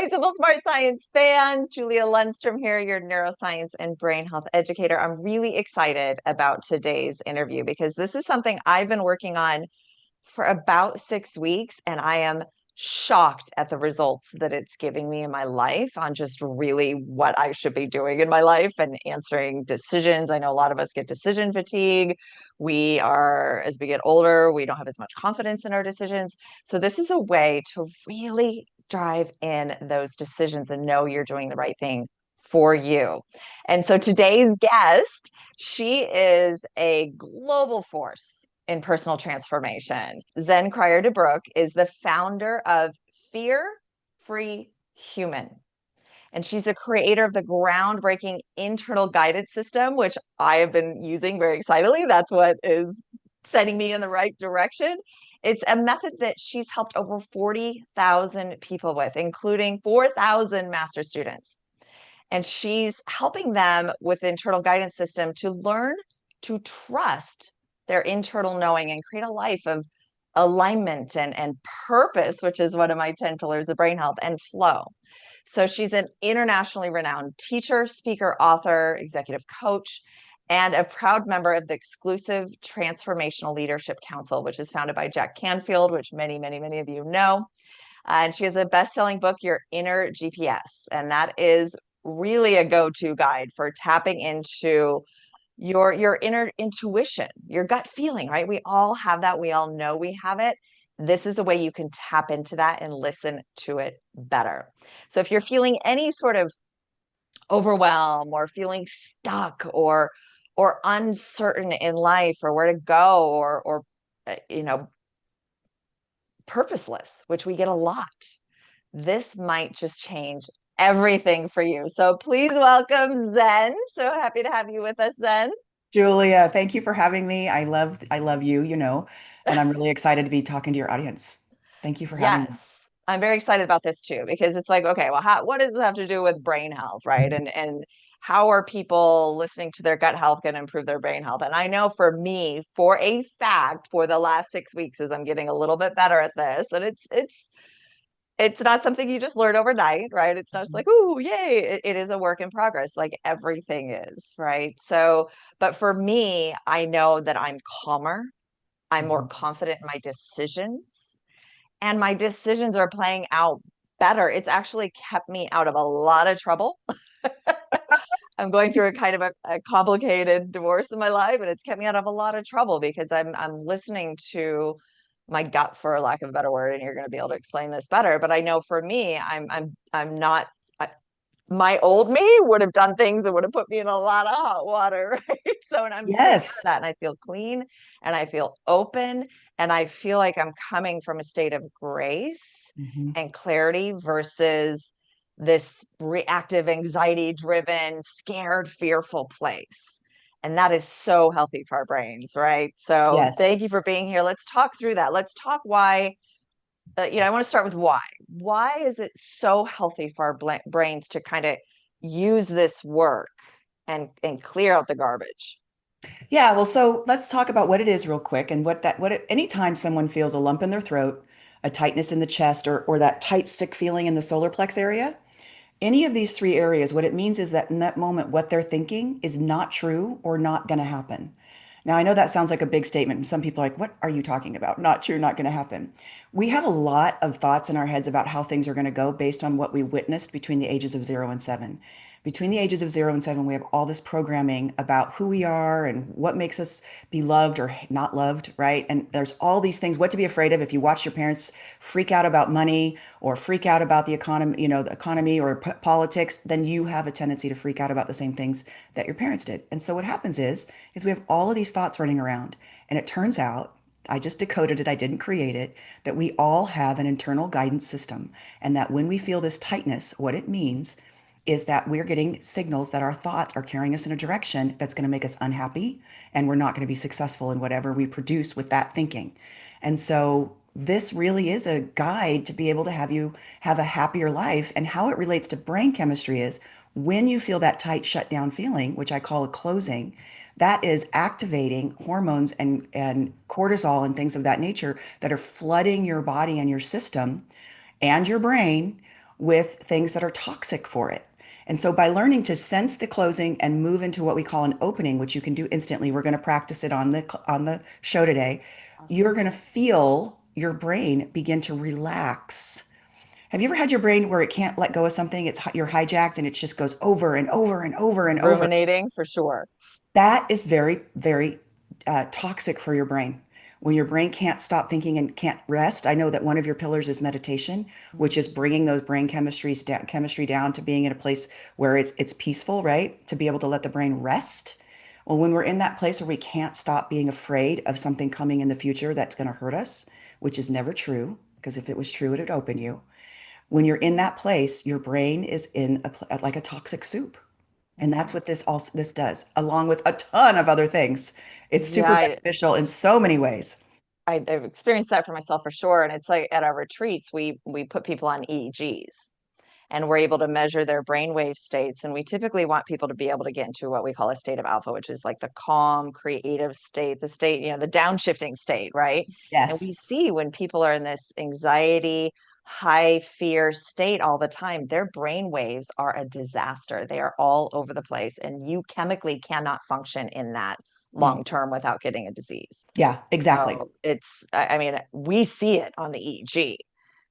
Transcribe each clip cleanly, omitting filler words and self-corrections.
my Simple Smart Science fans. Julia Lundstrom here, your neuroscience and brain health educator. I'm really excited about today's interview because this is something I've been working on for about 6 weeks, and I am shocked at the results that it's giving me in my life on just really what I should be doing in my life and answering decisions. I know a lot of us get decision fatigue. As we get older, we don't have as much confidence in our decisions. So this is a way to really drive in those decisions and know you're doing the right thing for you. And so today's guest, she is a global force in personal transformation. Zen Cryer DeBrucke is the founder of Fear Free Human. And she's the creator of the groundbreaking internal guidance system, which I have been using very excitedly. That's what is setting me in the right direction. It's a method that she's helped over 40,000 people with, including 4,000 master students. And she's helping them with the internal guidance system to learn to trust their internal knowing and create a life of alignment and purpose, which is one of my 10 pillars of brain health, and flow. So she's an internationally renowned teacher, speaker, author, executive coach, and a proud member of the exclusive Transformational Leadership Council, which is founded by Jack Canfield, which many, many, many of you know. And she has a best-selling book, Your Inner GPS, and that is really a go-to guide for tapping into your inner intuition, your gut feeling, right? We all have that. We all know we have it. This is a way you can tap into that and listen to it better. So if you're feeling any sort of overwhelm or feeling stuck or uncertain in life or where to go or purposeless, which we get a lot, this might just change everything for you. So please welcome Zen. So happy to have you with us, Zen. Julia, thank you for having me. I love you, and I'm really excited to be talking to your audience. Thank you for having Yes, me. I'm very excited about this too, because it's like, okay, well, what does it have to do with brain health, right? And how are people listening to their gut health going to improve their brain health? And I know for me, for a fact, for the last 6 weeks, as I'm getting a little bit better at this, and it's not something you just learn overnight, right? It's not just like, ooh, yay. It is a work in progress, like everything is, right? So, but for me, I know that I'm calmer, I'm more Mhm. confident in my decisions, and my decisions are playing out better. It's actually kept me out of a lot of trouble. I'm going through a kind of a complicated divorce in my life, and it's kept me out of a lot of trouble because I'm listening to my gut, for lack of a better word, and you're going to be able to explain this better. But I know for me, I'm not. My old me would have done things that would have put me in a lot of hot water, right? So, and I'm free out of Yes. that, and I feel clean, and I feel open, and I feel like I'm coming from a state of grace Mhm. and clarity versus this reactive, anxiety driven, scared, fearful place. And that is so healthy for our brains, right? So Yes. thank you for being here. Let's talk through that. Let's talk why. I want to start with why. Why is it so healthy for our brains to kind of use this work and clear out the garbage? Yeah, well, so let's talk about what it is real quick and anytime someone feels a lump in their throat, a tightness in the chest, or that tight, sick feeling in the solar plex area, any of these three areas, what it means is that in that moment, what they're thinking is not true or not going to happen. Now, I know that sounds like a big statement, and some people are like, what are you talking about? Not true, not going to happen. We have a lot of thoughts in our heads about how things are going to go based on what we witnessed between the ages of 0 and 7. Between the ages of 0 and 7, we have all this programming about who we are and what makes us be loved or not loved, right? And there's all these things, what to be afraid of if you watch your parents freak out about money or freak out about the economy, the economy or politics, then you have a tendency to freak out about the same things that your parents did. And so what happens is we have all of these thoughts running around. And it turns out, I just decoded it, I didn't create it, that we all have an internal guidance system. And that when we feel this tightness, what it means is that we're getting signals that our thoughts are carrying us in a direction that's going to make us unhappy and we're not going to be successful in whatever we produce with that thinking. And so this really is a guide to be able to have you have a happier life. And how it relates to brain chemistry is when you feel that tight shutdown feeling, which I call a closing, that is activating hormones and cortisol and things of that nature that are flooding your body and your system and your brain with things that are toxic for it. And so by learning to sense the closing and move into what we call an opening, which you can do instantly, we're going to practice it on the show today. You're Awesome. going to feel your brain begin to relax. Have you ever had your brain where it can't let go of something? You're hijacked and it just goes over and over and over and over. Ruminating for sure. That is very, very toxic for your brain. When your brain can't stop thinking and can't rest, I know that one of your pillars is meditation, which is bringing those brain chemistry down to being in a place where it's peaceful, right? To be able to let the brain rest. Well, when we're in that place where we can't stop being afraid of something coming in the future that's going to hurt us, which is never true, because if it was true, it'd open you. When you're in that place, your brain is in like a toxic soup. And Mhm. that's what this does, along with a ton of other things. It's Yeah, super beneficial in so many ways. I've experienced that for myself for sure. And it's like at our retreats, we put people on EEGs and we're able to measure their brainwave states. And we typically want people to be able to get into what we call a state of alpha, which is like the calm, creative state, the state, the downshifting state, right? And Yes. we see when people are in this anxiety, high fear state all the time, their brain waves are a disaster. They are all over the place, and you chemically cannot function in that Mm. long term without getting a disease. Yeah, exactly. So I mean, we see it on the EEG.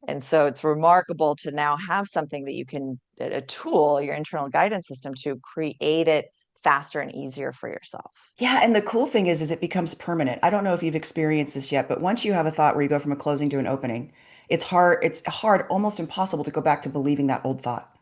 And so it's remarkable to now have something that you can, a tool, your internal guidance system to create it faster and easier for yourself. Yeah, and the cool thing is it becomes permanent. I don't know if you've experienced this yet, but once you have a thought where you go from a closing to an opening, it's hard, almost impossible to go back to believing that old thought,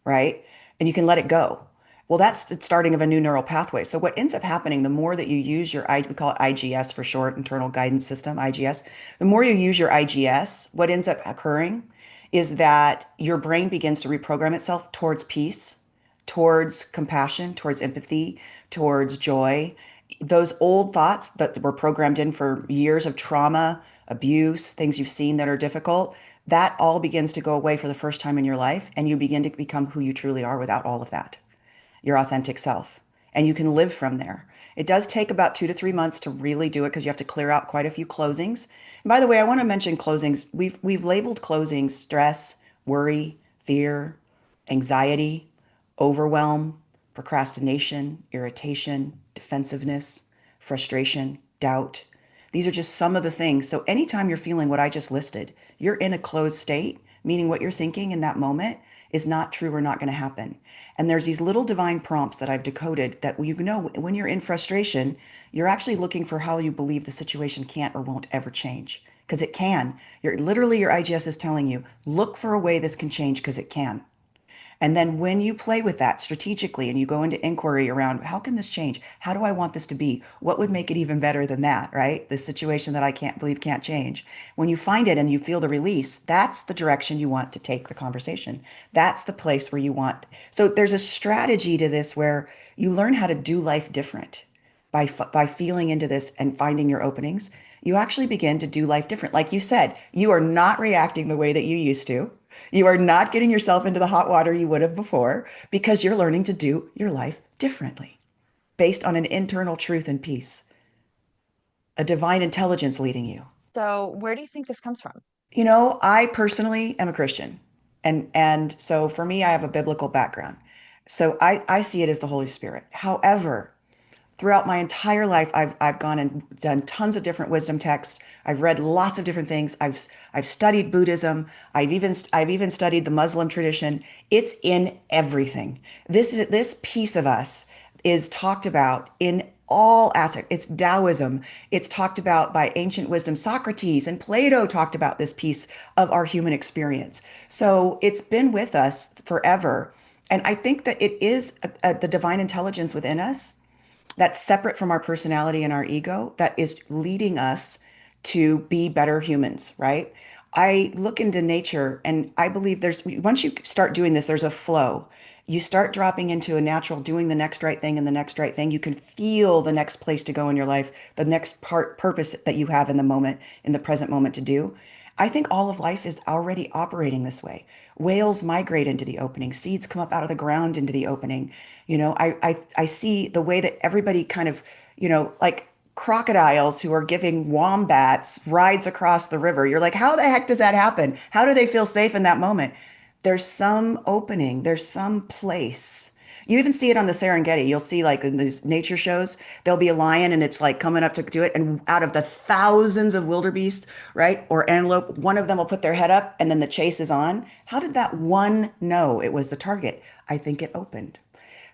right? And you can let it go. Well, that's the starting of a new neural pathway. So what ends up happening, the more that you use we call it IGS for short, internal guidance system, IGS, the more you use your IGS, what ends up occurring is that your brain begins to reprogram itself towards peace, towards compassion, towards empathy, towards joy. Those old thoughts that were programmed in for years of trauma, abuse, things you've seen that are difficult, that all begins to go away for the first time in your life, and you begin to become who you truly are without all of that, your authentic self. And you can live from there. It does take about 2 to 3 months to really do it because you have to clear out quite a few closings. And by the way, I want to mention closings. We've labeled closings stress, worry, fear, anxiety, overwhelm, procrastination, irritation, defensiveness, frustration, doubt. These are just some of the things. So anytime you're feeling what I just listed, you're in a closed state, meaning what you're thinking in that moment is not true or not going to happen. And there's these little divine prompts that I've decoded that when you're in frustration, you're actually looking for how you believe the situation can't or won't ever change. Because it can. Your IGS is telling you, look for a way this can change because it can. And then when you play with that strategically and you go into inquiry around how can this change? How do I want this to be? What would make it even better than that, right? The situation that I can't believe can't change. When you find it and you feel the release, that's the direction you want to take the conversation. That's the place where you want. So there's a strategy to this where you learn how to do life different by feeling into this and finding your openings. You actually begin to do life different. Like you said, you are not reacting the way that you used to. You are not getting yourself into the hot water you would have before because you're learning to do your life differently based on an internal truth and peace, a divine intelligence leading you. So where do you think this comes from? I personally am a Christian. And so for me, I have a biblical background. So I see it as the Holy Spirit. However, throughout my entire life, I've gone and done tons of different wisdom texts. I've read lots of different things. I've studied Buddhism. I've even studied the Muslim tradition. It's in everything. This piece of us is talked about in all aspects. It's Taoism. It's talked about by ancient wisdom. Socrates and Plato talked about this piece of our human experience. So it's been with us forever. And I think that it is the divine intelligence within us that's separate from our personality and our ego that is leading us to be better humans, right? I look into nature and I believe once you start doing this, there's a flow. You start dropping into a natural doing the next right thing and the next right thing. You can feel the next place to go in your life, the next purpose that you have in the moment, in the present moment to do. I think all of life is already operating this way. Whales migrate into the opening, seeds come up out of the ground into the opening. I see the way that everybody kind of, like crocodiles who are giving wombats rides across the river. You're like, how the heck does that happen? How do they feel safe in that moment? There's some opening, there's some place. You even see it on the Serengeti. You'll see like in these nature shows, there'll be a lion and it's like coming up to do it. And out of the thousands of wildebeest, right, or antelope, one of them will put their head up and then the chase is on. How did that one know it was the target? I think it opened.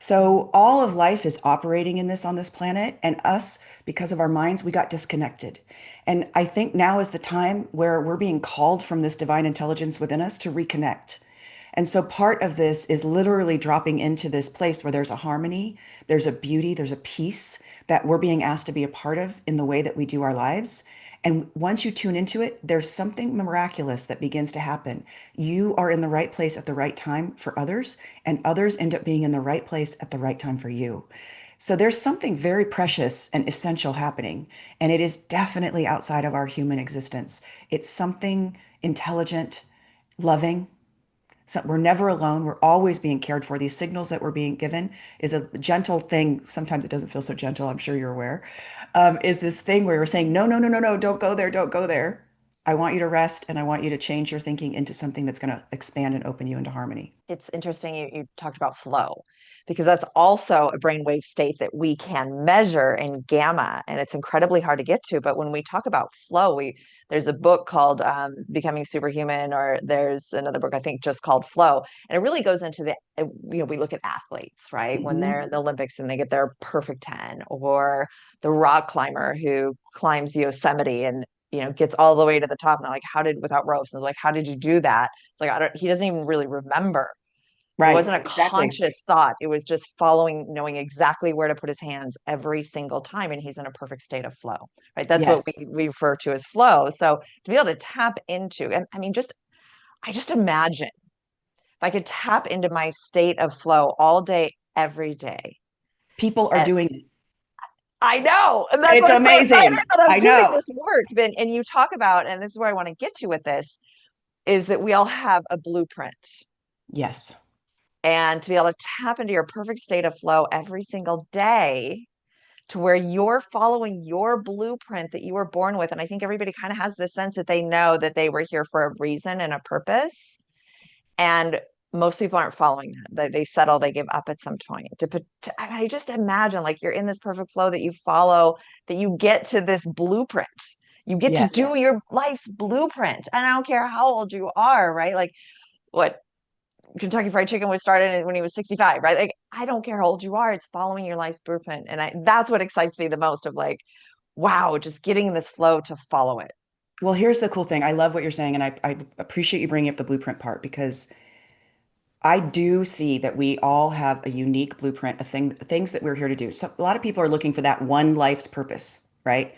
So all of life is operating in this on this planet, and us, because of our minds, we got disconnected. And I think now is the time where we're being called from this divine intelligence within us to reconnect. And so part of this is literally dropping into this place where there's a harmony, there's a beauty, there's a peace that we're being asked to be a part of in the way that we do our lives. And once you tune into it, there's something miraculous that begins to happen. You are in the right place at the right time for others, and others end up being in the right place at the right time for you. So there's something very precious and essential happening, and it is definitely outside of our human existence. It's something intelligent, loving. So we're never alone. We're always being cared for. These signals that we're being given is a gentle thing. Sometimes it doesn't feel so gentle. I'm sure you're aware. Is this thing where we're saying, no, no, no, no, no, don't go there, don't go there. I want you to rest and I want you to change your thinking into something that's going to expand and open you into harmony. It's interesting you talked about flow because that's also a brainwave state that we can measure in gamma, and it's incredibly hard to get to. But when we talk about flow, there's a book called Becoming Superhuman, or there's another book I think just called Flow, and it really goes into we look at athletes, right, when they're Hmm. in the Olympics and they get their perfect 10, or the rock climber who climbs Yosemite and gets all the way to the top, and they're like, how did, without ropes, and they're like, how did you do that? It's like, I don't, he doesn't even really remember. It Right, wasn't a exactly. conscious thought. It was just following, knowing exactly where to put his hands every single time. And he's in a perfect state of flow, right? That's what Yes. we refer to as flow. So to be able to tap into, and I mean, I just imagine if I could tap into my state of flow all day, every day. People are And doing it. I know, and that's It's why I'm so excited amazing. that I'm I doing know. this work. Then, and you talk about, and this is where I want to get to with this, is that we all have a blueprint. Yes. And to be able to tap into your perfect state of flow every single day to where you're following your blueprint that you were born with. And I think everybody kind of has this sense that they know that they were here for a reason and a purpose. And most people aren't following that. They settle, they give up at some point. I just imagine like you're in this perfect flow that you follow, that you get to this blueprint. You get to Yes. do your life's blueprint. And I don't care how old you are, right? Like what Kentucky Fried Chicken was started when he was 65, right? Like, I don't care how old you are, it's following your life's blueprint. And that's what excites me the most of like, wow, just getting in this flow to follow it. Well, here's the cool thing. I love what you're saying, and I appreciate you bringing up the blueprint part because I do see that we all have a unique blueprint, things that we're here to do. So a lot of people are looking for that one life's purpose, right?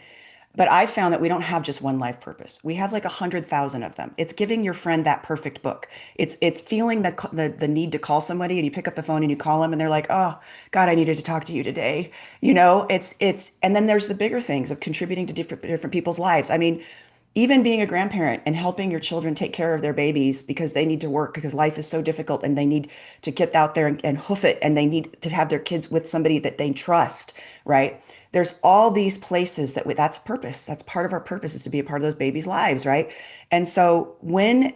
But I found that we don't have just one life purpose. We have like 100,000 of them. It's giving your friend that perfect book. It's feeling the need to call somebody and you pick up the phone and you call them and they're like, "Oh, God, I needed to talk to you today." It's and then there's the bigger things of contributing to different people's lives. I mean, even being a grandparent and helping your children take care of their babies because they need to work because life is so difficult and they need to get out there and hoof it and they need to have their kids with somebody that they trust, right? There's all these places that's purpose. That's part of our purpose is to be a part of those babies' lives, right? And so when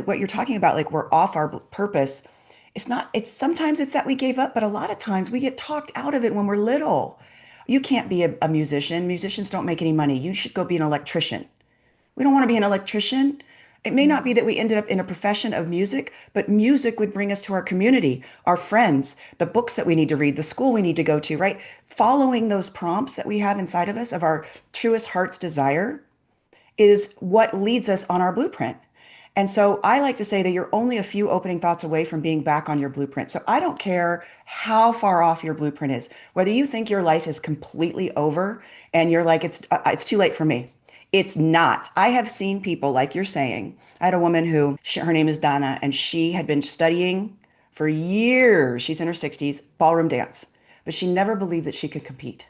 what you're talking about, like we're off our purpose, it's not, it's sometimes it's that we gave up, but a lot of times we get talked out of it when we're little. You can't be a musician. Musicians don't make any money. You should go be an electrician. We don't want to be an electrician. It may not be that we ended up in a profession of music, but music would bring us to our community, our friends, the books that we need to read, the school we need to go to, right? Following those prompts that we have inside of us of our truest heart's desire is what leads us on our blueprint. And so I like to say that you're only a few opening thoughts away from being back on your blueprint. So I don't care how far off your blueprint is, whether you think your life is completely over and you're like, it's too late for me. It's not. I have seen people like you're saying. I had a woman her name is Donna, and she had been studying for years. She's in her 60s, ballroom dance, but she never believed that she could compete.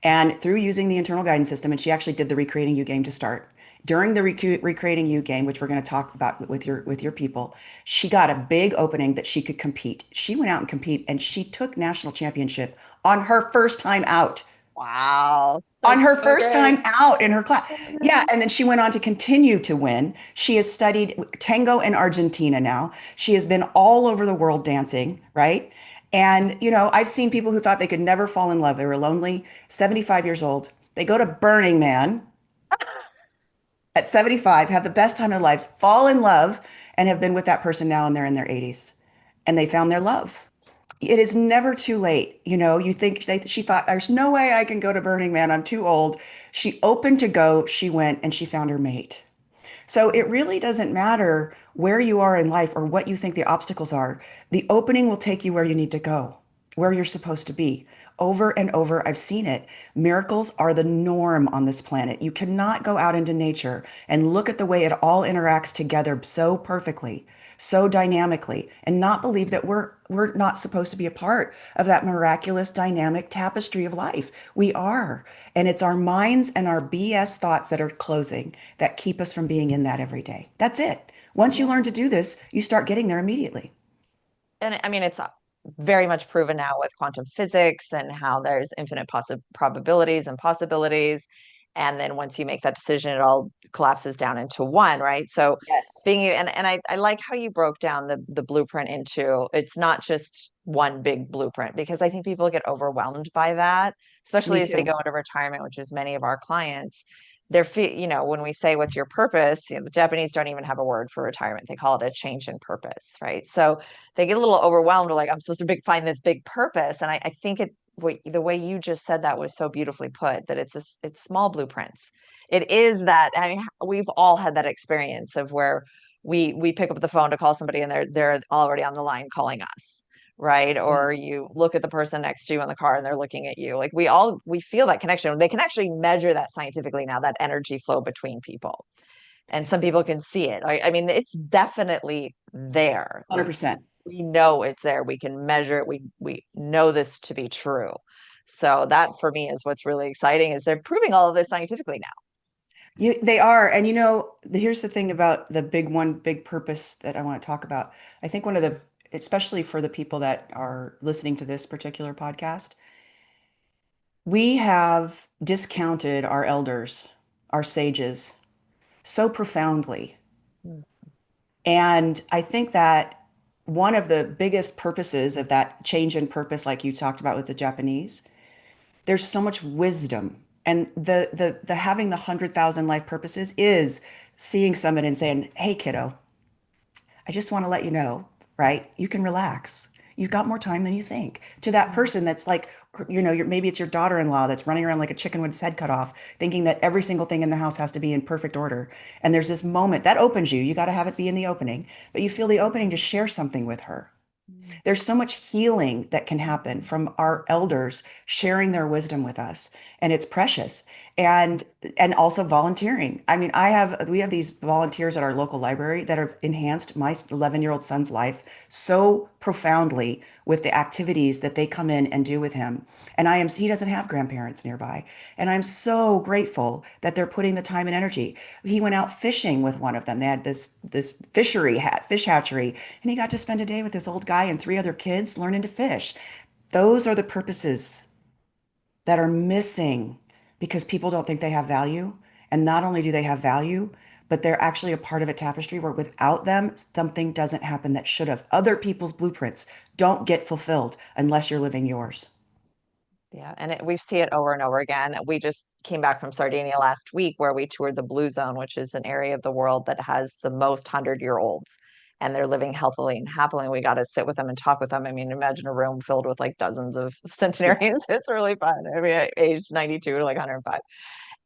And through using the internal guidance system, and she actually did the Recreating You game to start. During the Recreating You game, which we're going to talk about with your people, she got a big opening that she could compete. She went out and compete, and she took national championship on her first time out. Wow. On That's her so first great. time out in her class. Yeah, and then she went on to continue to win. She has studied tango in Argentina now. She has been all over the world dancing, right? And, I've seen people who thought they could never fall in love. They were lonely, 75 years old. They go to Burning Man at 75, have the best time of their lives, fall in love, and have been with that person now and they're in their 80s. And they found their love. It is never too late. You think she thought, there's no way I can go to Burning Man. I'm too old. She opened to go. She went and she found her mate. So it really doesn't matter where you are in life or what you think the obstacles are. The opening will take you where you need to go, where you're supposed to be. Over and over, I've seen it. Miracles are the norm on this planet. You cannot go out into nature and look at the way it all interacts together so perfectly, so dynamically, and not believe that we're not supposed to be a part of that miraculous dynamic tapestry of life. We are. And it's our minds and our BS thoughts that are closing that keep us from being in that every day. That's it. Once you Yeah. learn to do this, you start getting there immediately. And I mean, it's very much proven now with quantum physics and how there's infinite probabilities and possibilities. And then once you make that decision, it all collapses down into one, right? So Yes. I like how you broke down the blueprint into it's not just one big blueprint because I think people get overwhelmed by that, Me especially as they too. go into retirement, which is many of our clients. When we say what's your purpose, the Japanese don't even have a word for retirement. They call it a change in purpose, right? So they get a little overwhelmed, like I'm supposed to find this big purpose. And I think the way you just said that was so beautifully put, that it's small blueprints. It is that, I mean, we've all had that experience of where we pick up the phone to call somebody and they're already on the line calling us, right? Or Yes. you look at the person next to you in the car and they're looking at you. Like we feel that connection. They can actually measure that scientifically now, that energy flow between people. And some people can see it. I mean, it's definitely there. Like 100%. we know it's there. We can measure it. We know this to be true. So that for me is what's really exciting is they're proving all of this scientifically now. They are. And here's the thing about the big purpose that I want to talk about. I think especially for the people that are listening to this particular podcast, we have discounted our elders, our sages, so profoundly. Mm. And I think that one of the biggest purposes of that change in purpose, like you talked about with the Japanese, there's so much wisdom. And the having the 100,000 life purposes is seeing someone and saying, "Hey, kiddo, I just want to let you know, right? You can relax. You've got more time than you think." To that person that's like, maybe it's your daughter-in-law that's running around like a chicken with its head cut off, thinking that every single thing in the house has to be in perfect order. And there's this moment that opens you. You got to have it be in the opening, but you feel the opening to share something with her. Mm. There's so much healing that can happen from our elders sharing their wisdom with us, and it's precious. And also volunteering. I mean, we have these volunteers at our local library that have enhanced my 11-year-old son's life so profoundly with the activities that they come in and do with him. And he doesn't have grandparents nearby. And I'm so grateful that they're putting the time and energy. He went out fishing with one of them. They had this fish hatchery, and he got to spend a day with this old guy and three other kids learning to fish. Those are the purposes that are missing because people don't think they have value. And not only do they have value, but they're actually a part of a tapestry where without them, something doesn't happen that should have. Other people's blueprints don't get fulfilled unless you're living yours. Yeah, and we see it over and over again. We just came back from Sardinia last week where we toured the Blue Zone, which is an area of the world that has the most 100-year-olds, and they're living healthily and happily. We got to sit with them and talk with them. I mean, imagine a room filled with like dozens of Yeah, centenarians. It's really fun. I mean, age 92 to like 105.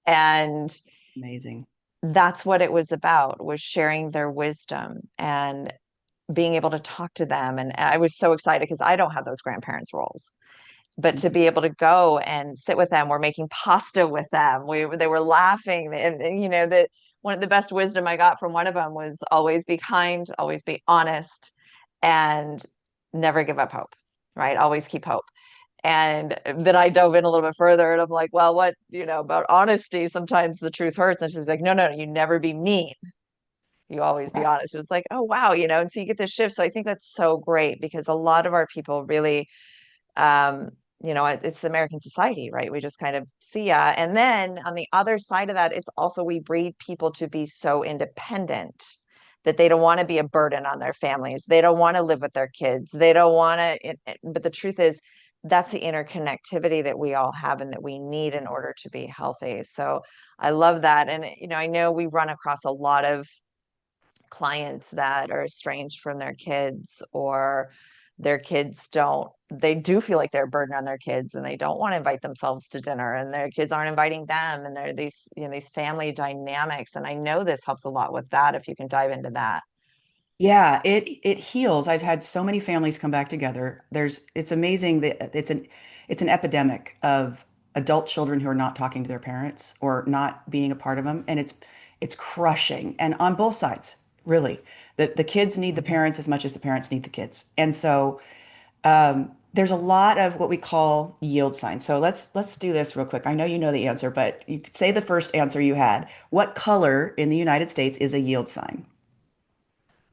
And amazing. that's what it was about, was sharing their wisdom and being able to talk to them. And I was so excited because I don't have those grandparents' roles, but to be able to go and sit with them, we're making pasta with them. They were laughing, and that one of the best wisdom I got from one of them was always be kind, always be honest, and never give up hope. Right? Always keep hope. And then I dove in a little bit further, and I'm like, well, what about honesty? Sometimes the truth hurts, and she's like, no, no, you never be mean. You always be Right. honest. It was like, oh wow, and so you get this shift. So I think that's so great because a lot of our people really um, it's the American society, right? We just kind of see ya. And then on the other side of that, it's also we breed people to be so independent that they don't want to be a burden on their families. They don't want to live with their kids. They don't want to, but the truth is, that's the interconnectivity that we all have and that we need in order to be healthy. So I love that. And, I know we run across a lot of clients that are estranged from their kids, or their kids don't they do feel like they're a burden on their kids, and they don't want to invite themselves to dinner, and their kids aren't inviting them, and there are these family dynamics. And I know this helps a lot with that, if you can dive into that. Yeah, it heals. I've had so many families come back together. It's amazing that it's an epidemic of adult children who are not talking to their parents or not being a part of them, and it's crushing. And on both sides, really. The kids need the parents as much as the parents need the kids. And so there's a lot of what we call yield signs. So let's do this real quick. I know you know the answer, but you could say the first answer you had. What color in the United States is a yield sign?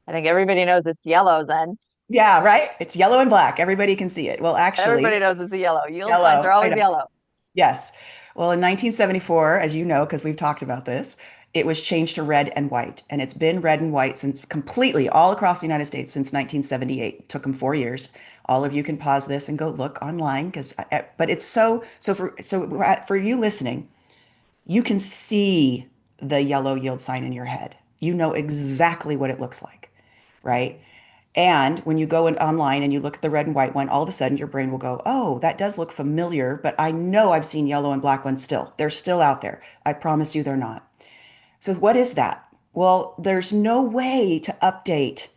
I think everybody knows it's yellow, Zen. Yeah, right? It's yellow and black. Everybody can see it. Well, Everybody actually, knows it's a yellow. Yield signs are yellow. I always know. yellow. Yes. Well, in 1974, as you know, because we've talked about this, it was changed to red and white. And it's been red and white since completely all across the United States since 1978. It took them 4 years. All of you can pause this and go look online but it's for you listening, you can see the yellow yield sign in your head. You know exactly what it looks like, right? And when you go online and you look at the red and white one, all of a sudden your brain will go, oh, that does look familiar, but I know I've seen yellow and black ones still. They're still out there. I promise you they're not. So what is that? Well, there's no way to update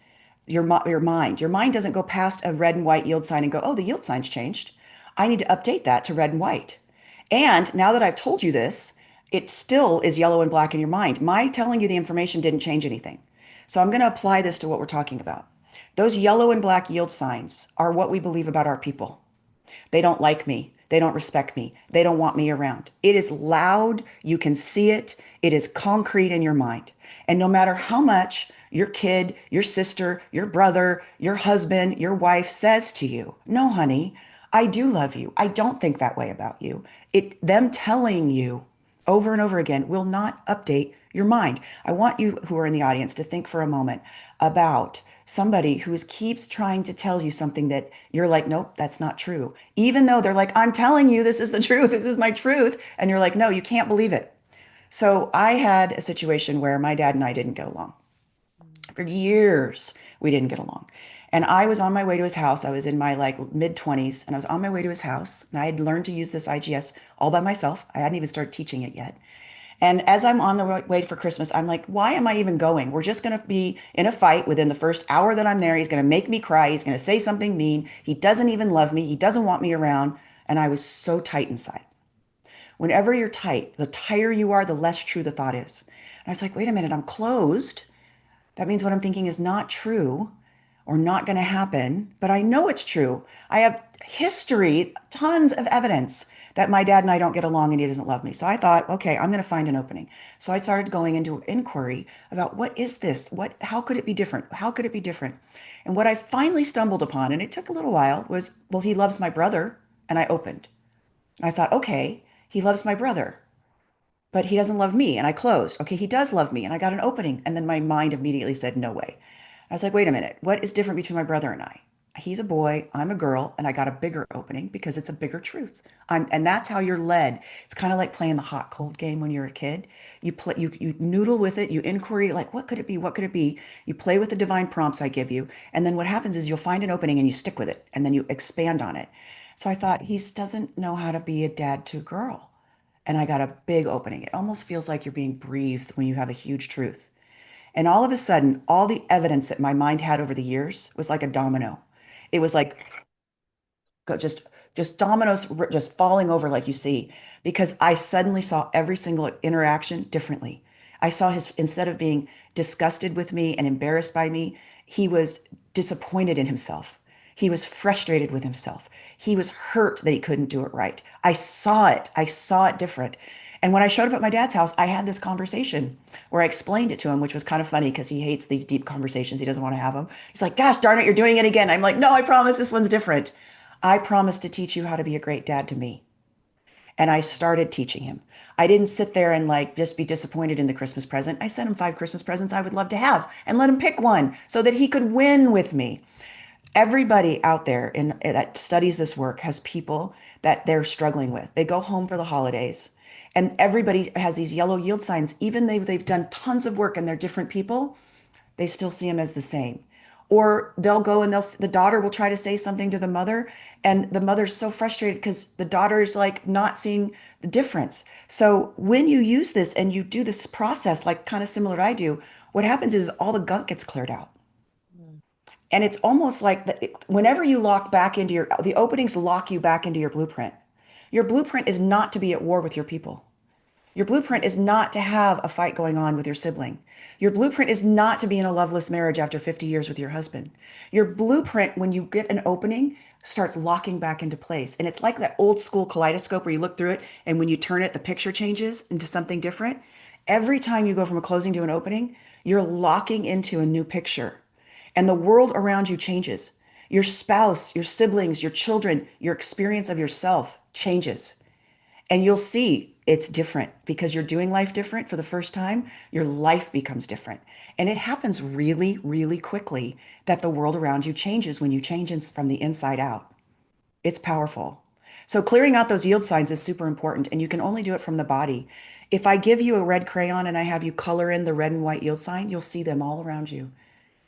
your mind. Your mind doesn't go past a red and white yield sign and go, oh, the yield sign's changed. I need to update that to red and white. And now that I've told you this, it still is yellow and black in your mind. My telling you the information didn't change anything. So I'm going to apply this to what we're talking about. Those yellow and black yield signs are what we believe about our people. They don't like me. They don't respect me. They don't want me around. It is loud. You can see it. It is concrete in your mind. And no matter how much your kid, your sister, your brother, your husband, your wife says to you, no, honey, I do love you. I don't think that way about you. Them telling you over and over again will not update your mind. I want you who are in the audience to think for a moment about somebody who keeps trying to tell you something that you're like, nope, that's not true. Even though they're like, I'm telling you, this is the truth. This is my truth. And you're like, no, you can't believe it. So I had a situation where my dad and I didn't get along. For years, we didn't get along. And I was on my way to his house. I was in my like mid 20s and I was on my way to his house. And I had learned to use this IGS all by myself. I hadn't even started teaching it yet. And as I'm on the way for Christmas, I'm like, why am I even going? We're just going to be in a fight within the first hour that I'm there. He's going to make me cry. He's going to say something mean. He doesn't even love me. He doesn't want me around. And I was so tight inside. Whenever you're tight, the tighter you are, the less true the thought is. And I was like, wait a minute, I'm closed. That means what I'm thinking is not true or not going to happen, but I know it's true. I have history, tons of evidence that my dad and I don't get along and he doesn't love me. So I thought, okay, I'm going to find an opening. So I started going into inquiry about what is this? How could it be different? How could it be different? And what I finally stumbled upon, and it took a little while, was, well, he loves my brother. And I opened. I thought, okay, he loves my brother but he doesn't love me. And I closed. Okay, he does love me. And I got an opening. And then my mind immediately said, no way. I was like, wait a minute. What is different between my brother and I? He's a boy, I'm a girl, and I got a bigger opening because it's a bigger truth. And that's how you're led. It's kind of like playing the hot cold game when you're a kid. You noodle with it, you inquiry, like, what could it be? What could it be? You play with the divine prompts I give you. And then what happens is you'll find an opening and you stick with it, and then you expand on it. So I thought, he doesn't know how to be a dad to a girl and I got a big opening. It almost feels like you're being breathed when you have a huge truth. And all of a sudden, all the evidence that my mind had over the years was like a domino. It was like go just dominoes just falling over like you see because I suddenly saw every single interaction differently. I saw his instead of being disgusted with me and embarrassed by me, he was disappointed in himself. He was frustrated with himself. He was hurt that he couldn't do it right. I saw it. I saw it different. And when I showed up at my dad's house, I had this conversation where I explained it to him, which was kind of funny because he hates these deep conversations. He doesn't want to have them. He's like, gosh darn it, you're doing it again. I'm like, no, I promise this one's different. I promised to teach you how to be a great dad to me. And I started teaching him. I didn't sit there and like just be disappointed in the Christmas present. I sent him 5 Christmas presents I would love to have and let him pick one so that he could win with me. Everybody out there that studies this work has people that they're struggling with. They go home for the holidays and everybody has these yellow yield signs. Even they've done tons of work and they're different people, they still see them as the same. Or they'll go and the daughter will try to say something to the mother, and the mother's so frustrated because the daughter's like not seeing the difference. So when you use this and you do this process, like kind of similar to I do, what happens is all the gunk gets cleared out. Mm. And it's almost like whenever you lock back into the openings lock you back into your blueprint. Your blueprint is not to be at war with your people. Your blueprint is not to have a fight going on with your sibling. Your blueprint is not to be in a loveless marriage after 50 years with your husband. Your blueprint, when you get an opening, starts locking back into place. And it's like that old school kaleidoscope where you look through it, and when you turn it, the picture changes into something different. Every time you go from a closing to an opening, you're locking into a new picture. And the world around you changes. Your spouse, your siblings, your children, your experience of yourself changes. And you'll see it's different because you're doing life different for the first time. Your life becomes different. And it happens really, really quickly that the world around you changes when you change from the inside out. It's powerful. So clearing out those yield signs is super important, and you can only do it from the body. If I give you a red crayon and I have you color in the red and white yield sign, you'll see them all around you.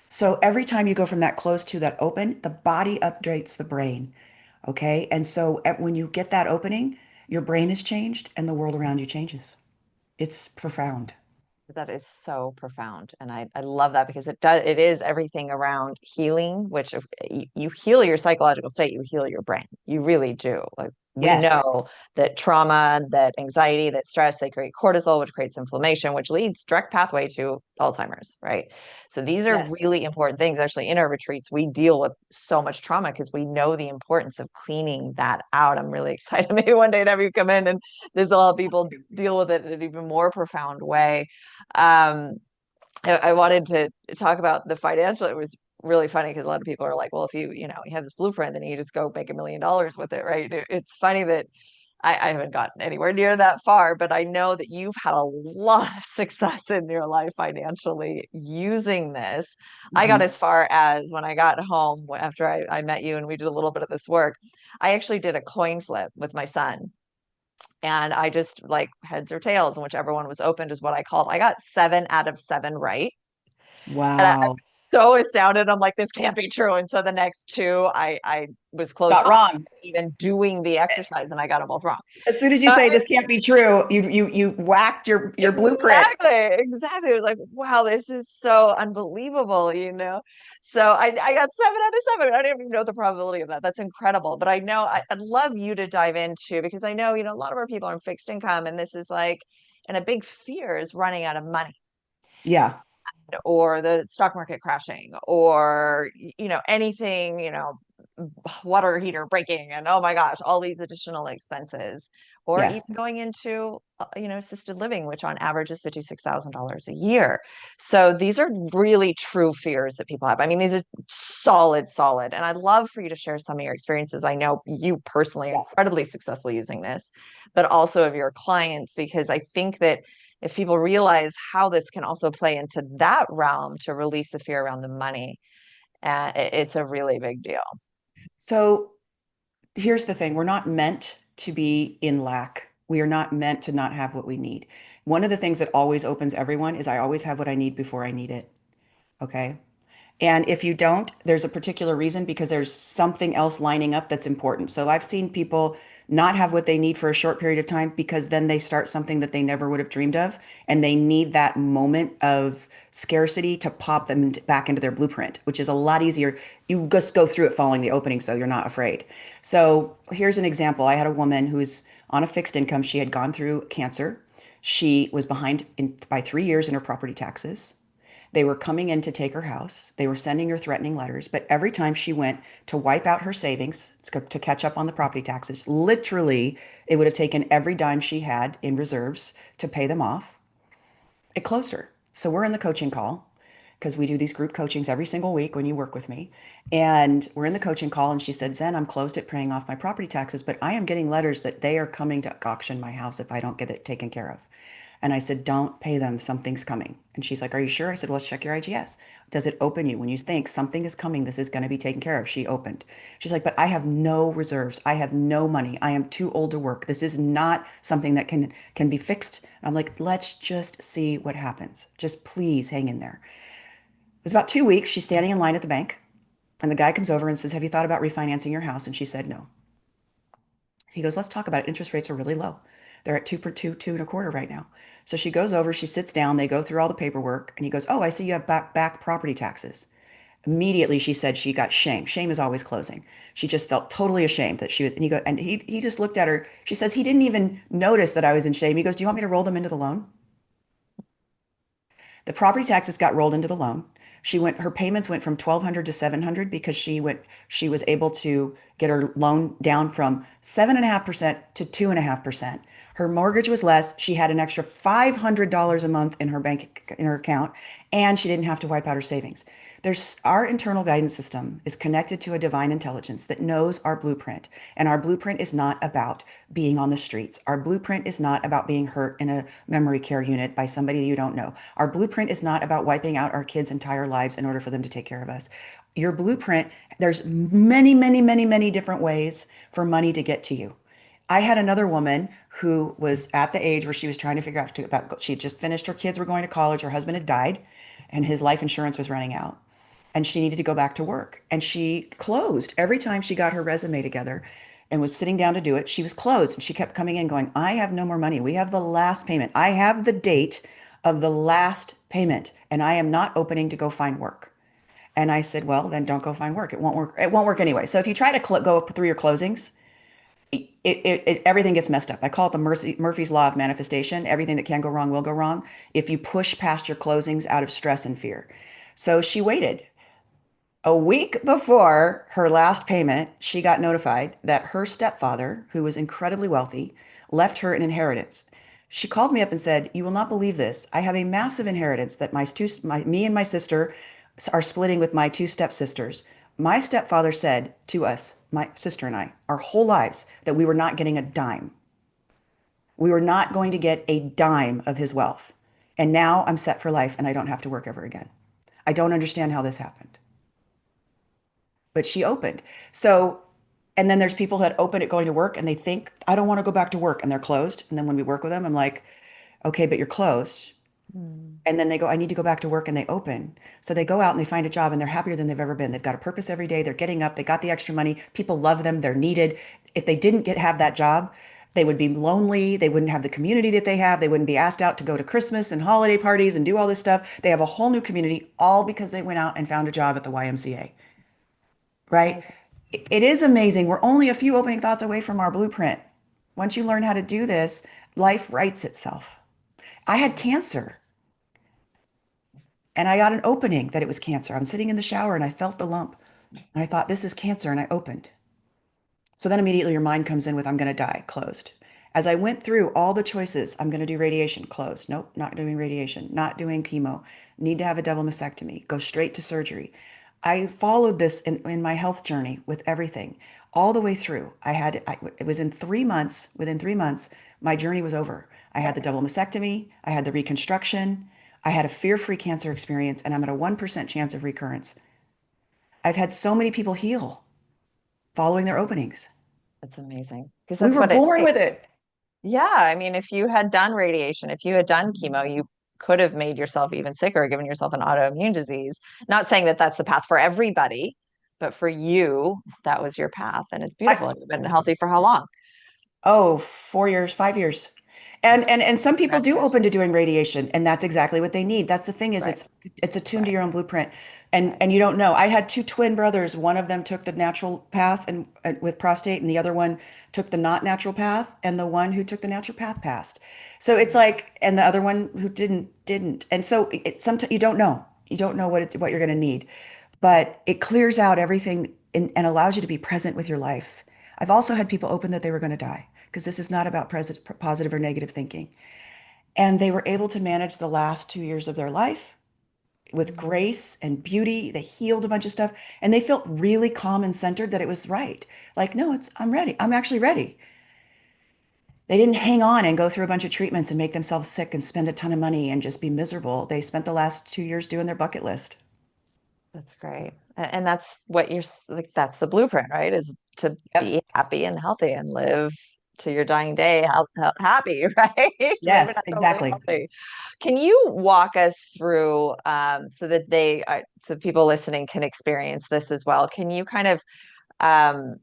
So every time you go from that closed to that open, the body updates the brain. Okay. And so when you get that opening, your brain is changed and the world around you changes. It's profound. That is so profound. And I love that because it is everything around healing, which if you heal your psychological state, you heal your brain. You really do. Like we Yes. know that trauma, that anxiety, that stress, they create cortisol, which creates inflammation, which leads direct pathway to Alzheimer's, right? So these are Yes. really important things. Actually, in our retreats, we deal with so much trauma because we know the importance of cleaning that out. I'm really excited maybe one day to have you come in and this will help people deal with it in an even more profound way. um, I wanted to talk about the financial. It was really funny because a lot of people are like, well, if you have this blueprint, then you just go make $1 million with it, right? It's funny that I haven't gotten anywhere near that far, but I know that you've had a lot of success in your life financially using this. I got Mhm. as far as when I got home after I met you and we did a little bit of this work, I actually did a coin flip with my son. And I just like heads or tails, and whichever one was opened is what I called. I got 7 out of 7 right. And I'm Wow. so astounded. I'm like, this can't be true. And so the next two, I was close Got behind wrong. even doing the exercise, and I got them both wrong. As soon as you So say this can't be true, you whacked your blueprint. exactly. It was like, wow, this is so unbelievable. So I got 7 out of 7. I don't even know the probability of that. That's incredible. But I know I'd love you to dive into because I know, a lot of our people are in fixed income, and this is like, and a big fear is running out of money Yeah. or the stock market crashing or anything, water heater breaking, and oh my gosh, all these additional expenses, or even Yes. going into assisted living, which on average is $56,000 a year. So these are really true fears that people have. I mean, these are solid, and I'd love for you to share some of your experiences. I know you personally are Yeah. incredibly successful using this, but also of your clients, because I think that if people realize how this can also play into that realm to release the fear around the money, it's a really big deal. So here's the thing. We're not meant to be in lack. We are not meant to not have what we need. One of the things that always opens everyone is I always have what I need before I need it. Okay. And if you don't, there's a particular reason because there's something else lining up that's important. So I've seen people not have what they need for a short period of time because then they start something that they never would have dreamed of. And they need that moment of scarcity to pop them back into their blueprint, which is a lot easier. You just go through it following the opening, so you're not afraid. So here's an example. I had a woman who's on a fixed income. She had gone through cancer. She was behind by 3 years in her property taxes. They were coming in to take her house. They were sending her threatening letters. But every time she went to wipe out her savings to catch up on the property taxes, literally, it would have taken every dime she had in reserves to pay them off. It closed her. So we're in the coaching call because we do these group coachings every single week when you work with me. And we're in the coaching call, and she said, Zen, I'm closed at paying off my property taxes, but I am getting letters that they are coming to auction my house if I don't get it taken care of. And I said, don't pay them. Something's coming. And she's like, are you sure? I said, well, let's check your IGS. Does it open you when you think something is coming? This is going to be taken care of. She opened. She's like, but I have no reserves. I have no money. I am too old to work. This is not something that can be fixed. And I'm like, let's just see what happens. Just please hang in there. It was about 2 weeks. She's standing in line at the bank, and the guy comes over and says, have you thought about refinancing your house? And she said, no. He goes, let's talk about it. Interest rates are really low. They're at 2.25% right now. So she goes over, she sits down, they go through all the paperwork, and he goes, oh, I see you have back property taxes. Immediately she said she got shame. Shame is always closing. She just felt totally ashamed that she was, and he just looked at her. She says he didn't even notice that I was in shame. He goes, do you want me to roll them into the loan? The property taxes got rolled into the loan. Her payments went from 1,200 to 700 because she was able to get her loan down from 7.5% to 2.5%. Her mortgage was less. She had an extra $500 a month in her account, and she didn't have to wipe out her savings. Our internal guidance system is connected to a divine intelligence that knows our blueprint. And our blueprint is not about being on the streets. Our blueprint is not about being hurt in a memory care unit by somebody you don't know. Our blueprint is not about wiping out our kids' entire lives in order for them to take care of us. Your blueprint, there's many, many, many, many different ways for money to get to you. I had another woman who was at the age where she was trying to figure out she had just finished, her kids were going to college, her husband had died, and his life insurance was running out. And she needed to go back to work. And she closed every time she got her resume together and was sitting down to do it. She was closed, and she kept coming in going, I have no more money. We have the last payment. I have the date of the last payment, and I am not opening to go find work. And I said, well, then don't go find work. It won't work. It won't work anyway. So if you try to go through your closings, everything gets messed up. I call it the Murphy's Law of manifestation. Everything that can go wrong will go wrong if you push past your closings out of stress and fear. So she waited. A week before her last payment, she got notified that her stepfather, who was incredibly wealthy, left her an inheritance. She called me up and said, you will not believe this. I have a massive inheritance that me and my sister are splitting with my two stepsisters. My stepfather said to us, my sister and I, our whole lives, that we were not getting a dime. We were not going to get a dime of his wealth. And now I'm set for life and I don't have to work ever again. I don't understand how this happened. But she opened. So, and then there's people that open it going to work and they think, I don't want to go back to work, and they're closed. And then when we work with them, I'm like, okay, but you're closed. Mm. And then they go, I need to go back to work, and they open. So they go out and they find a job and they're happier than they've ever been. They've got a purpose every day. They're getting up. They got the extra money. People love them. They're needed. If they didn't have that job, they would be lonely. They wouldn't have the community that they have. They wouldn't be asked out to go to Christmas and holiday parties and do all this stuff. They have a whole new community, all because they went out and found a job at the YMCA, right? Amazing. It is amazing. We're only a few opening thoughts away from our blueprint. Once you learn how to do this, life writes itself. I had cancer. And I got an opening that it was cancer. I'm sitting in the shower and I felt the lump. And I thought, this is cancer. And I opened. So then immediately your mind comes in with, I'm going to die, closed. As I went through all the choices, I'm going to do radiation, closed. Nope, not doing radiation, not doing chemo, need to have a double mastectomy, go straight to surgery. I followed this in my health journey with everything all the way through. It was in 3 months, within 3 months, my journey was over. I had the double mastectomy, I had the reconstruction, I had a fear-free cancer experience, and I'm at a 1% chance of recurrence. I've had so many people heal following their openings. That's amazing. Because We that's were what it born takes. with it. Yeah. I mean, if you had done radiation, if you had done chemo, you could have made yourself even sicker, given yourself an autoimmune disease. Not saying that that's the path for everybody, but for you, that was your path. And it's I, beautiful. You've been healthy for how long? oh, 4 years, 5 years. And some people do open Congratulations. to doing radiation, and that's exactly what they need. That's the thing is Right. it's attuned to Right. your own blueprint. Right. And you don't know. I had two twin brothers. One of them took the natural path and with prostate, and the other one took the not natural path, and the one who took the natural path passed. So it's like, and the other one who didn't. And so sometimes you don't know. You don't know what you're going to need. But it clears out everything and allows you to be present with your life. I've also had people open that they were going to die because this is not about positive or negative thinking. And they were able to manage the last 2 years of their life with grace and beauty. They healed a bunch of stuff and they felt really calm and centered that it was right. Like, no, I'm ready. I'm actually ready. They didn't hang on and go through a bunch of treatments and make themselves sick and spend a ton of money and just be miserable. They spent the last 2 years doing their bucket list. That's great. And that's what like, that's the blueprint, right? Is to Yep. be happy and healthy and live to your dying day happy, right? Maybe Yes, not totally exactly. healthy. Can you walk us through so that so people listening can experience this as well? Can you kind of um,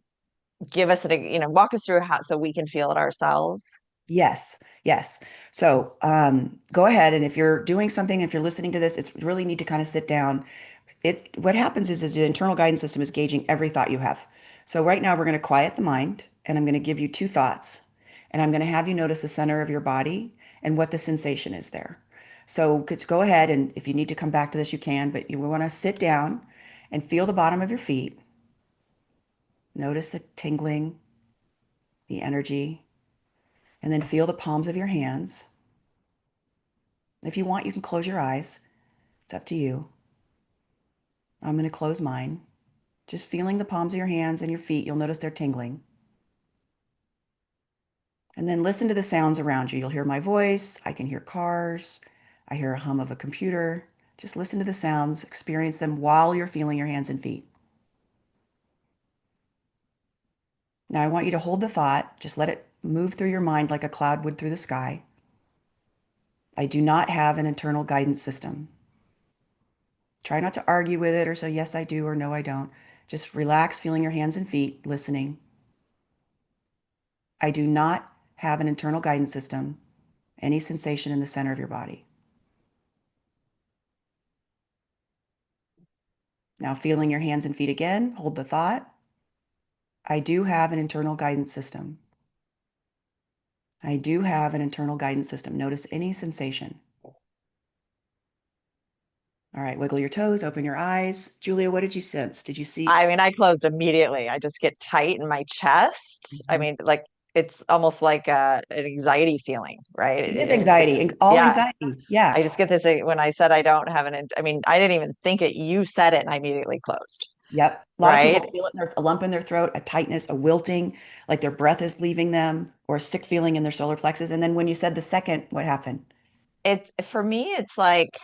give us walk us through how so we can feel it ourselves? Yes, yes. So go ahead, and if you're doing something, if you're listening to this, it's really need to kind of sit down. What happens is the internal guidance system is gauging every thought you have. So right now we're going to quiet the mind, and I'm going to give you two thoughts, and I'm going to have you notice the center of your body and what the sensation is there. So could go ahead, and if you need to come back to this, you can, but you want to sit down and feel the bottom of your feet. Notice the tingling, the energy, and then feel the palms of your hands. If you want, you can close your eyes. It's up to you. I'm going to close mine. Just feeling the palms of your hands and your feet, you'll notice they're tingling. And then listen to the sounds around you. You'll hear my voice. I can hear cars. I hear a hum of a computer. Just listen to the sounds, experience them while you're feeling your hands and feet. Now, I want you to hold the thought. Just let it move through your mind like a cloud would through the sky. I do not have an internal guidance system. Try not to argue with it or say, yes, I do, or no, I don't. Just relax, feeling your hands and feet, listening. I do not have an internal guidance system, any sensation in the center of your body. Now, feeling your hands and feet again, hold the thought. I do have an internal guidance system. I do have an internal guidance system. Notice any sensation. All right, wiggle your toes, open your eyes. Julia, what did you sense? Did you see? I mean, I closed immediately. I just get tight in my chest. I Mhm. mean, like it's almost like an anxiety feeling, right? It is anxiety, all Yeah. anxiety. Yeah. I just get this when I said I don't have I mean, I didn't even think it. You said it and I immediately closed, Yep. A lot of people right? feel it in a lump in their throat, a tightness, a wilting, like their breath is leaving them, or a sick feeling in their solar plexus. And then when you said the second, what happened? It's for me, it's like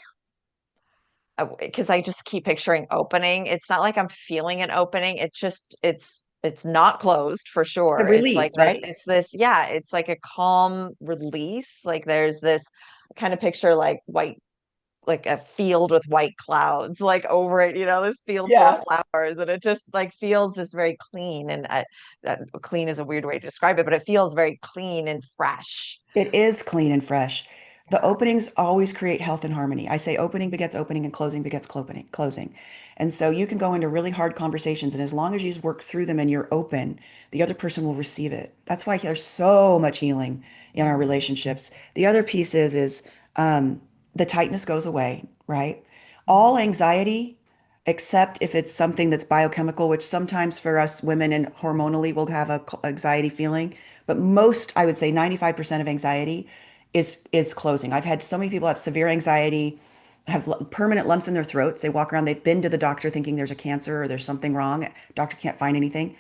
because I just keep picturing opening. It's not like I'm feeling an opening. It's not closed for The sure. It's like release, right? yeah, it's like a calm release. Like there's this kind of picture like white, like a field with white clouds like over it, this field full of Yeah. flowers, and it just like feels just very clean. And that clean is a weird way to describe it, but it feels very clean and fresh. It is clean and fresh. The openings always create health and harmony. I say opening begets opening and closing begets closing. And so you can go into really hard conversations, and as long as you work through them and you're open, the other person will receive it. That's why there's so much healing in our relationships. The other piece is the tightness goes away, right? All anxiety, except if it's something that's biochemical, which sometimes for us women and hormonally we'll have a anxiety feeling. But most, I would say 95% of anxiety is closing. I've had so many people have severe anxiety, have permanent lumps in their throats. They walk around, they've been to the doctor thinking there's a cancer or there's something wrong. Doctor can't find anything.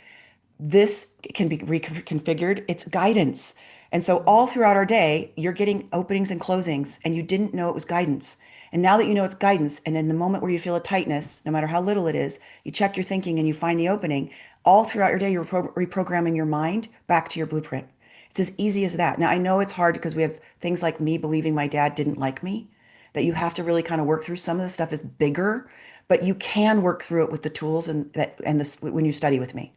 This can be reconfigured. It's guidance. And so all throughout our day, you're getting openings and closings, and you didn't know it was guidance. And now that you know it's guidance, and in the moment where you feel a tightness, no matter how little it is, you check your thinking and you find the opening. All throughout your day, you're reprogramming your mind back to your blueprint. It's as easy as that. Now, I know it's hard because we have things like me believing my dad didn't like me, that you have to really kind of work through. Some of the stuff is bigger, but you can work through it with the tools and this when you study with me.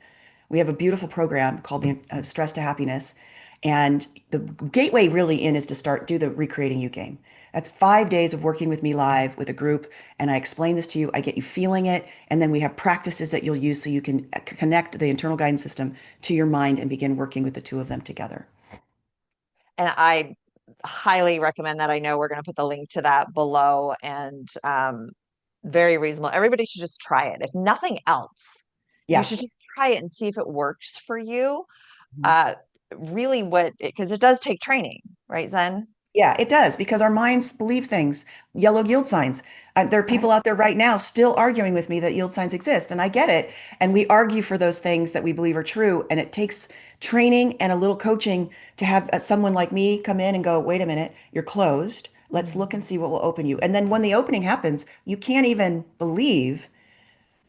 We have a beautiful program called the Stress to Happiness. And the gateway really in is to do the Recreating You game. That's 5 days of working with me live with a group. And I explain this to you. I get you feeling it. And then we have practices that you'll use so you can connect the internal guidance system to your mind and begin working with the two of them together. And I highly recommend that. I know we're going to put the link to that below, and very reasonable. Everybody should just try it. If nothing else, you Yeah. should just try it and see if it works for you. Mhm. Uh, Really, because it does take training, right, Zen? Yeah, it does because our minds believe things. Yellow yield signs. There are people Right. out there right now still arguing with me that yield signs exist, and I get it. And we argue for those things that we believe are true. And it takes training and a little coaching to have someone like me come in and go, wait a minute, you're closed. Let's look and Mhm. see what will open you. And then when the opening happens, you can't even believe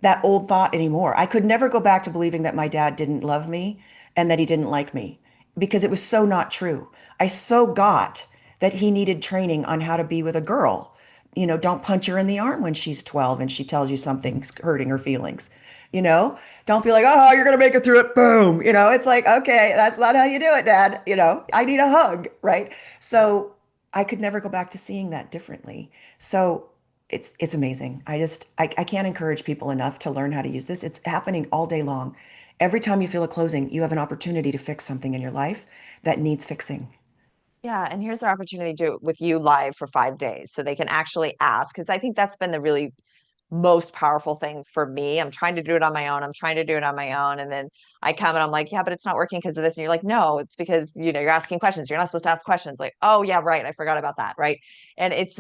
that old thought anymore. I could never go back to believing that my dad didn't love me and that he didn't like me because it was so not true. I so got that he needed training on how to be with a girl. Don't punch her in the arm when she's 12 and she tells you something's hurting her feelings. Don't be like, oh, you're going to make it through it. Boom. It's like, okay, that's not how you do it, Dad. I need a hug. Right. So I could never go back to seeing that differently. So it's amazing. I can't encourage people enough to learn how to use this. It's happening all day long. Every time you feel a closing, you have an opportunity to fix something in your life that needs fixing. Yeah, and here's their opportunity to do it with you live for 5 days so they can actually ask. Because I think that's been the really most powerful thing for me. I'm trying to do it on my own. I'm trying to do it on my own. And then I come and I'm like, yeah, but it's not working because of this. And you're like, no, it's because, you're asking questions. You're not supposed to ask questions. Like, oh, yeah, right. I forgot about that. Right. And it's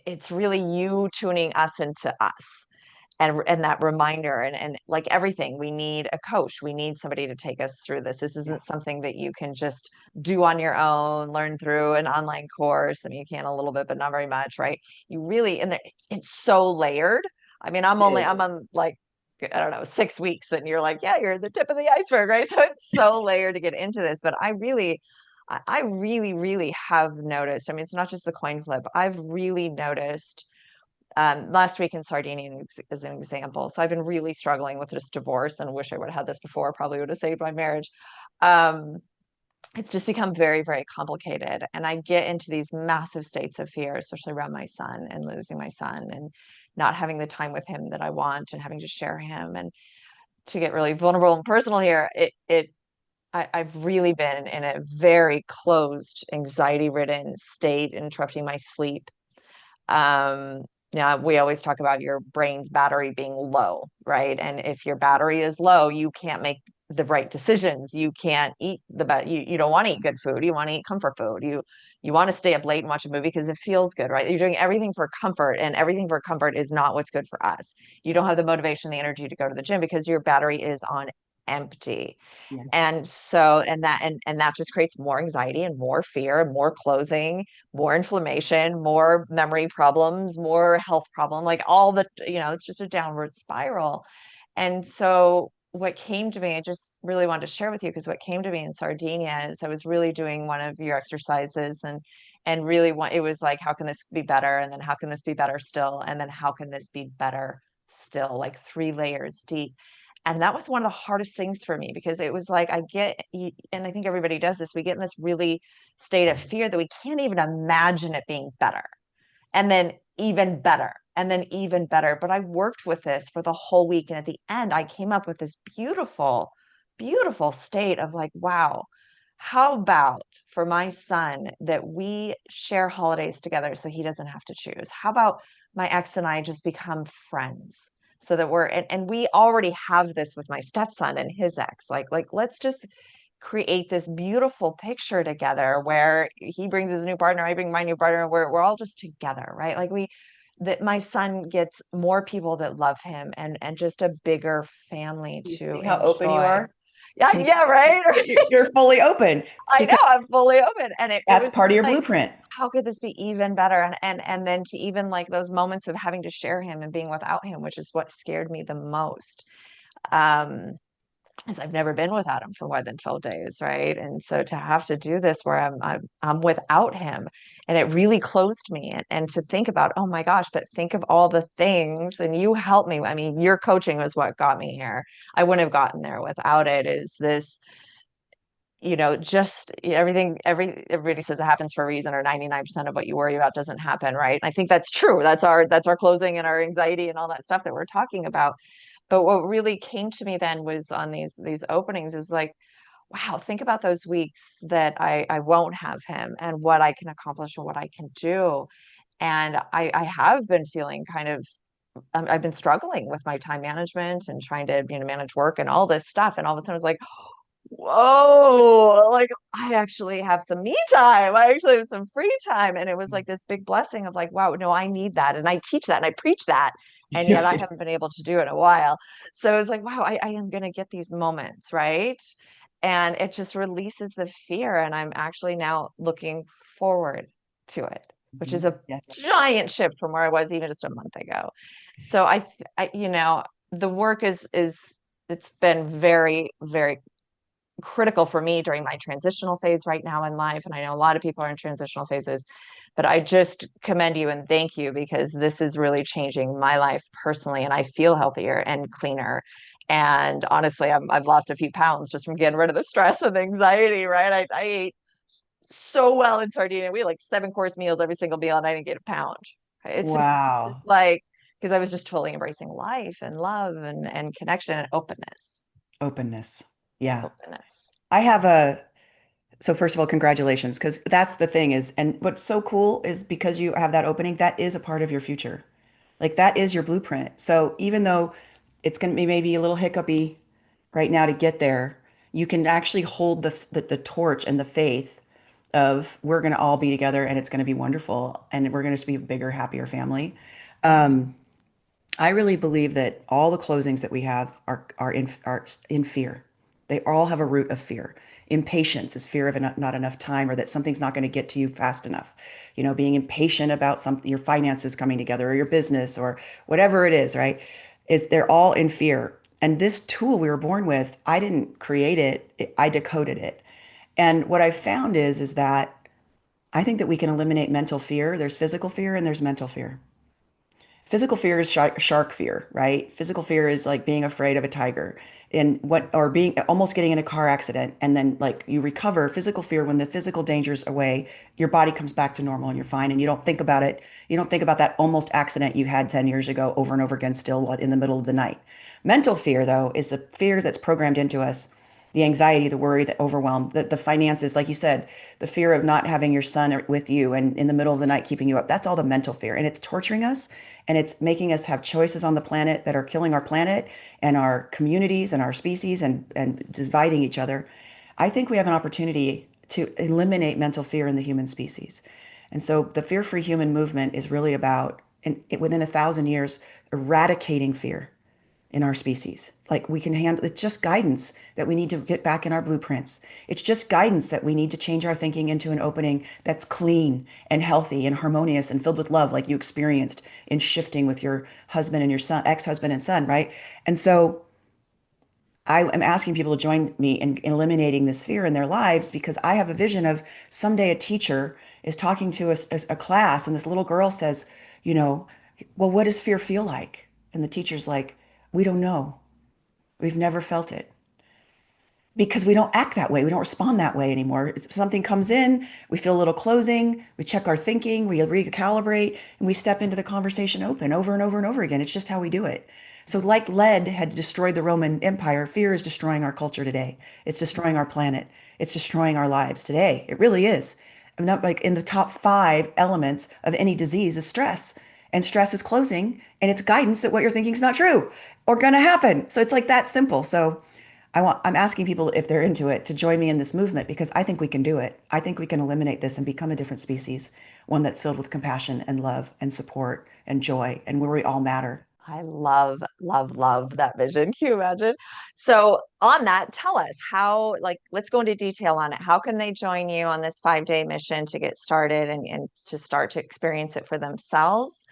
it's really you tuning us into us. And that reminder and like everything, we need a coach, we need somebody to take us through this. This Yeah. isn't something that you can just do on your own, learn through an online course. I mean, you can a little bit, but not very much, right? You really, and it's so layered. I mean, It is. I'm on like, I don't know, 6 weeks, and you're like, yeah, you're the tip of the iceberg, right? So it's so layered to get into this, but I really, really have noticed. I mean, it's not just the coin flip. I've really noticed last week in Sardinia as an example. So I've been really struggling with this divorce and wish I would have had this before, probably would have saved my marriage. Um, it's just become very, very complicated. And I get into these massive states of fear, especially around my son and losing my son and not having the time with him that I want and having to share him. And to get really vulnerable and personal here, I've really been in a very closed, anxiety ridden state, interrupting my sleep. um we always talk about your brain's battery being low, right? And if your battery is low, you can't make the right decisions. You can't eat you don't want to eat good food. You want to eat comfort food. You want to stay up late and watch a movie because it feels good, right? You're doing everything for comfort, and everything for comfort is not what's good for us. You don't have the motivation, the energy to go to the gym because your battery is on empty. Yes. And that just creates more anxiety and more fear and more closing, more inflammation, more memory problems, more health problem, like all the, it's just a downward spiral. And so what came to me, I just really wanted to share with you, because what came to me in Sardinia is I was really doing one of your exercises, and really it was like, how can this be better? And then how can this be better still? And then how can this be better still? Like 3 layers deep. And that was one of the hardest things for me, because it was like and I think everybody does this, we get in this really state of fear that we can't even imagine it being better, and then even better, and then even better. But I worked with this for the whole week, and at the end I came up with this beautiful, beautiful state of like, wow, how about for my son that we share holidays together so he doesn't have to choose? How about my ex and I just become friends, so that and we already have this with my stepson and his ex, like let's just create this beautiful picture together where he brings his new partner, I bring my new partner, we're all just together, right? Like that my son gets more people that love him, and just a bigger family You to see how open you enjoy. are? Yeah, Can you? yeah, right. You're fully open I know, because I'm fully open. And it that's was part of just your like, blueprint. how could this be even better? And then to even like those moments of having to share him and being without him, which is what scared me the most. Um, is I've never been without him for more than 12 days, right? And so to have to do this where I'm without him, and it really closed me, and to think about, oh my gosh, but think of all the things, and you helped me. I mean, your coaching was what got me here. I wouldn't have gotten there without it. Is this, just everything, everybody says it happens for a reason, or 99% of what you worry about doesn't happen, right? I think that's true. That's our closing and our anxiety and all that stuff that we're talking about. But what really came to me then was on these openings is like, wow, think about those weeks that I won't have him, and what I can accomplish and what I can do. And I have been feeling kind of, I've been struggling with my time management and trying to, manage work and all this stuff. And all of a sudden I was like, whoa, like I actually have some me time. I actually have some free time. And it was like this big blessing of like, wow, no, I need that. And I teach that and I preach that. And yet I Right. haven't been able to do it in a while. So it's like, wow, I am going to get these moments, right? And it just releases the fear. And I'm actually now looking forward to it, which is Mhm. a Yes. giant shift from where I was even just a month ago. So the work is it's been very, very critical for me during my transitional phase right now in life. And I know a lot of people are in transitional phases, but I just commend you and thank you because this is really changing my life personally. And I feel healthier and cleaner. And honestly, I've lost a few pounds just from getting rid of the stress and the anxiety, right? I ate so well in Sardinia. We had like 7 course meals every single meal, and I didn't get a pound. It's just Wow. like, because I was just totally embracing life and love and connection and openness. Openness. Yeah. Openness. I have a So first of all, congratulations, because that's the thing is, and what's so cool is because you have that opening, that is a part of your future. Like that is your blueprint. So even though it's going to be maybe a little hiccupy right now to get there, you can actually hold the torch and the faith of we're going to all be together and it's going to be wonderful and we're going to be a bigger, happier family. Mhm. I really believe that all the closings that we have are in fear. They all have a root of fear. Impatience is fear of not enough time or that something's not going to get to you fast enough. You know, being impatient about something, your finances coming together or your business or whatever it is, right? Is they're all in fear. And this tool we were born with, I didn't create it, I decoded it. And what I found is that I think that we can eliminate mental fear. There's physical fear and there's mental fear. Physical fear is shark fear, right? Physical fear is like being afraid of a tiger and what, or being almost getting in a car accident and then like you recover. Physical fear, when the physical danger's away, your body comes back to normal and you're fine and you don't think about it. You don't think about that almost accident you had 10 years ago over and over again still in the middle of the night. Mental fear, though, is the fear that's programmed into us, the anxiety, the worry, the overwhelm, the finances, like you said, the fear of not having your son with you and in the middle of the night keeping you up. That's all the mental fear. And it's torturing us and it's making us have choices on the planet that are killing our planet and our communities and our species and dividing each other. I think we have an opportunity to eliminate mental fear in the human species. And so the fear-free human movement is really about, within 1,000 years, eradicating fear in our species. Like we can handle, it's just guidance that we need to get back in our blueprints. It's just guidance that we need to change our thinking into an opening that's clean and healthy and harmonious and filled with love, like you experienced in shifting with your husband and your son, ex-husband and son, right? And so I am asking people to join me in eliminating this fear in their lives because I have a vision of someday a teacher is talking to a class and this little girl says, you know, well, what does fear feel like? And the teacher's like, we don't know. We've never felt it because we don't act that way. We don't respond that way anymore. If something comes in, we feel a little closing, we check our thinking, we recalibrate, and we step into the conversation open over and over and over again. It's just how we do it. So, like lead had destroyed the Roman Empire, fear is destroying our culture today. It's destroying our planet. It's destroying our lives today. It really is. I'm not like in the top 5 elements of any disease is stress. And stress is closing, and it's guidance that what you're thinking is not true or gonna happen. So it's like that simple. So I'm asking people if they're into it to join me in this movement because I think we can do it. I think we can eliminate this and become a different species, one that's filled with compassion and love and support and joy and where we all matter. I love, love, love that vision. Can you imagine? So, on that, tell us how, like, let's go into detail on it. How can they join you on this 5 day mission to get started and to start to experience it for themselves?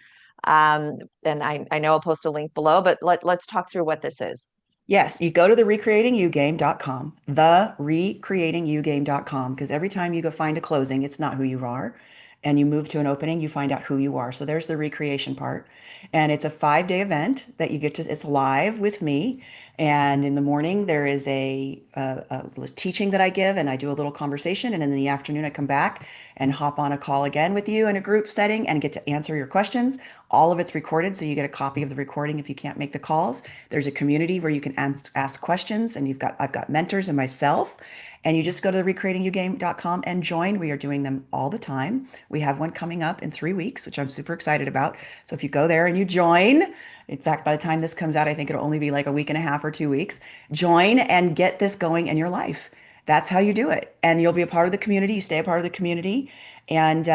And I know I'll post a link below, but let's talk through what this is. Yes, you go to the recreatingyougame.com, the recreatingyouGame.com, because every time you go find a closing, it's not who you are. And you move to an opening, you find out who you are. So there's the recreation part. And it's a 5 day event that you get to, it's live with me. And in the morning, there is a teaching that I give, and I do a little conversation. And in the afternoon, I come back and hop on a call again with you in a group setting and get to answer your questions. All of it's recorded, so you get a copy of the recording if you can't make the calls. There's a community where you can ask questions, and I've got mentors and myself. And you just go to the recreatingyouGame.com and join. We are doing them all the time. We have one coming up in 3 weeks, which I'm super excited about. So if you go there and you join, In fact, by the time this comes out, I think it'll only be like a week and a half or 2 weeks. Join and get this going in your life. That's how you do it. And you'll be a part of the community. You stay a part of the community. And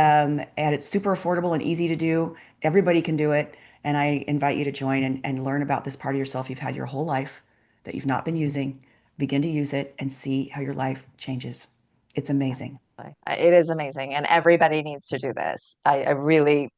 it's super affordable and easy to do. Everybody can do it. And I invite you to join and learn about this part of yourself you've had your whole life that you've not been using. Begin to use it and see how your life changes. It's amazing. It is amazing, and everybody needs to do this. I really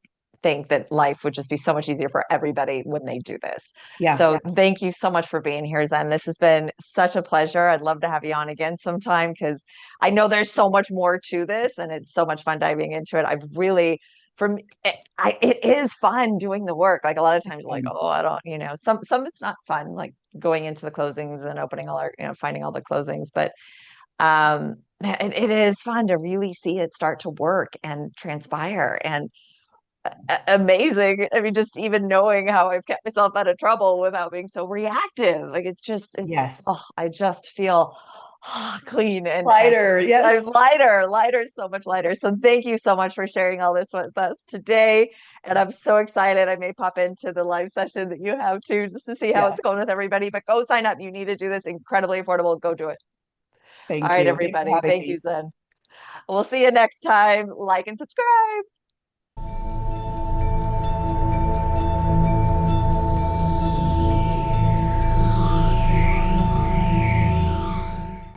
think that life would just be so much easier for everybody when they do this. Yeah, So thank you so much for being here, Zen. This has been such a pleasure. I'd love to have you on again sometime because I know there's so much more to this, and it's so much fun diving into it. I've really, for me, it is fun doing the work. Like a lot of times, like, fun. oh, I don't, some it's not fun, like going into the closings and opening all our, finding all the closings, but it is fun to really see it start to work and transpire and amazing. I mean, just even knowing how I've kept myself out of trouble without being so reactive. Like Yes. oh, I just feel clean and Lighter. I'm Yes. lighter, so much lighter. So thank you so much for sharing all this with us today. And I'm so excited. I may pop into the live session that you have too, just to see how Yeah. it's going with everybody. But go sign up. You need to do this. Incredibly affordable. Go do it. All Thank right, you. Thanks for everybody. having Thank you, me. Zen. We'll see you next time. Like and subscribe.